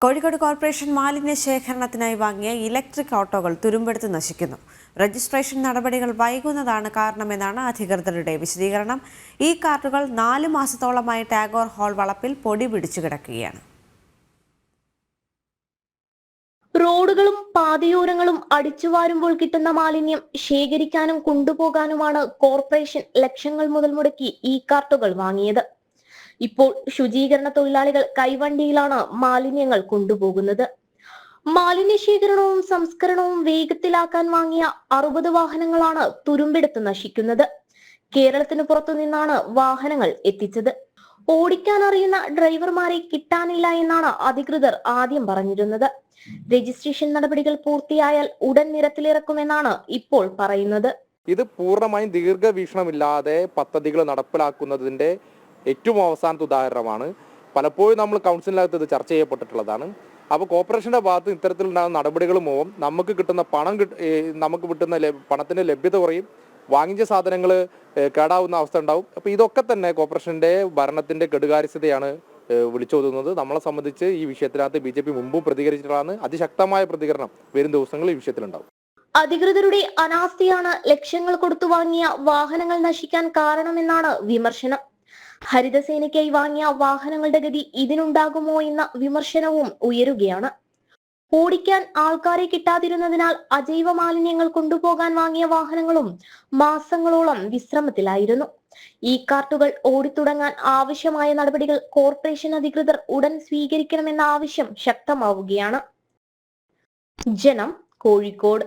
Kozhikode corporation മാലിന്യ ശേഖരണത്തിനായി വാങ്ങിയ electric ഓട്ടോകൾ തുരുമ്പെടുത്ത് നശിക്കുന്നു. രജിസ്ട്രേഷൻ നടപടികൾ വൈകുന്നതാണ് കാരണമെന്നാണ് അധികൃതരുടെ വിശദീകരണം. ഈ കാറുകൾ 4 മാസത്തോളമായി ടാഗോർ ഹാൾ വളപ്പിൽ പൊടി പിടിച്ചു കിടക്കുകയാണ്. റോഡുകളും പാതയോരങ്ങളും അടിച്ചുവാരുമ്പോൾ കിട്ടുന്ന മാലിന്യം ശേഖരിക്കാനും കൊണ്ടുപോകാനുമാണ് കോർപ്പറേഷൻ ലക്ഷങ്ങൾ മുതൽ മുടക്കി ഈ കാർട്ടുകൾ വാങ്ങിയത്. ഇപ്പോൾ ശുചീകരണ തൊഴിലാളികൾ കൈവണ്ടിയിലാണ് മാലിന്യങ്ങൾ കൊണ്ടുപോകുന്നത്. മാലിന്യ ശേഖരണവും സംസ്കരണവും വേഗത്തിലാക്കാൻ വാങ്ങിയ 60 വാഹനങ്ങളാണ് തുരുമ്പെടുത്ത് നശിക്കുന്നത്. കേരളത്തിന് പുറത്തു നിന്നാണ് വാഹനങ്ങൾ എത്തിച്ചത്. ഓടിക്കാൻ അറിയുന്ന ഡ്രൈവർമാരെ കിട്ടാനില്ല എന്നാണ് അധികൃതർ ആദ്യം പറഞ്ഞിരുന്നത്. രജിസ്ട്രേഷൻ നടപടികൾ പൂർത്തിയായാൽ ഉടൻ നിരത്തിലിറക്കുമെന്നാണ് ഇപ്പോൾ പറയുന്നത്. ഇത് പൂർണ്ണമായും ദീർഘവീക്ഷണമില്ലാതെ പദ്ധതികൾ നടപ്പിലാക്കുന്നതിന്റെ ഏറ്റവും അവസാനത്തെ ഉദാഹരണമാണ്. പലപ്പോഴും നമ്മൾ കൗൺസിലിനകത്ത് ഇത് ചർച്ച ചെയ്യപ്പെട്ടിട്ടുള്ളതാണ്. അപ്പോൾ കോർപ്പറേഷന്റെ ഭാഗത്ത് ഇത്തരത്തിലുണ്ടാകുന്ന നടപടികൾ മൂലം നമുക്ക് കിട്ടുന്ന പണത്തിന്റെ ലഭ്യത കുറയും, വാങ്ങിച്ച സാധനങ്ങൾ കേടാവുന്ന അവസ്ഥ ഉണ്ടാവും. അപ്പോൾ ഇതൊക്കെ തന്നെ കോർപ്പറേഷന്റെ ഭരണത്തിന്റെ കെടുകാര്യസ്ഥതയാണ് വിളിച്ചോതുന്നത്. നമ്മളെ സംബന്ധിച്ച് ഈ വിഷയത്തിനകത്ത് BJP മുമ്പും പ്രതികരിച്ചിട്ടുള്ളതാണ്. അതിശക്തമായ പ്രതികരണം വരും ദിവസങ്ങളിൽ ഈ വിഷയത്തിലുണ്ടാവും. അധികൃതരുടെ അനാസ്ഥയാണ് ലക്ഷങ്ങൾ കൊടുത്തു വാങ്ങിയ വാഹനങ്ങൾ നശിക്കാൻ കാരണമെന്നാണ് വിമർശനം. ഹരിതസേനയ്ക്കായി വാങ്ങിയ വാഹനങ്ങളുടെ ഗതി ഇതിനുണ്ടാകുമോ എന്ന വിമർശനവും ഉയരുകയാണ്. ഓടിക്കാൻ ആൾക്കാരെ കിട്ടാതിരുന്നതിനാൽ അജൈവ മാലിന്യങ്ങൾ കൊണ്ടുപോകാൻ വാങ്ങിയ വാഹനങ്ങളും മാസങ്ങളോളം വിശ്രമത്തിലായിരുന്നു. ഈ കാർട്ടുകൾ ഓടിത്തുടങ്ങാൻ ആവശ്യമായ നടപടികൾ കോർപ്പറേഷൻ അധികൃതർ ഉടൻ സ്വീകരിക്കണമെന്ന ആവശ്യം ശക്തമാവുകയാണ്. ജനം, കോഴിക്കോട്.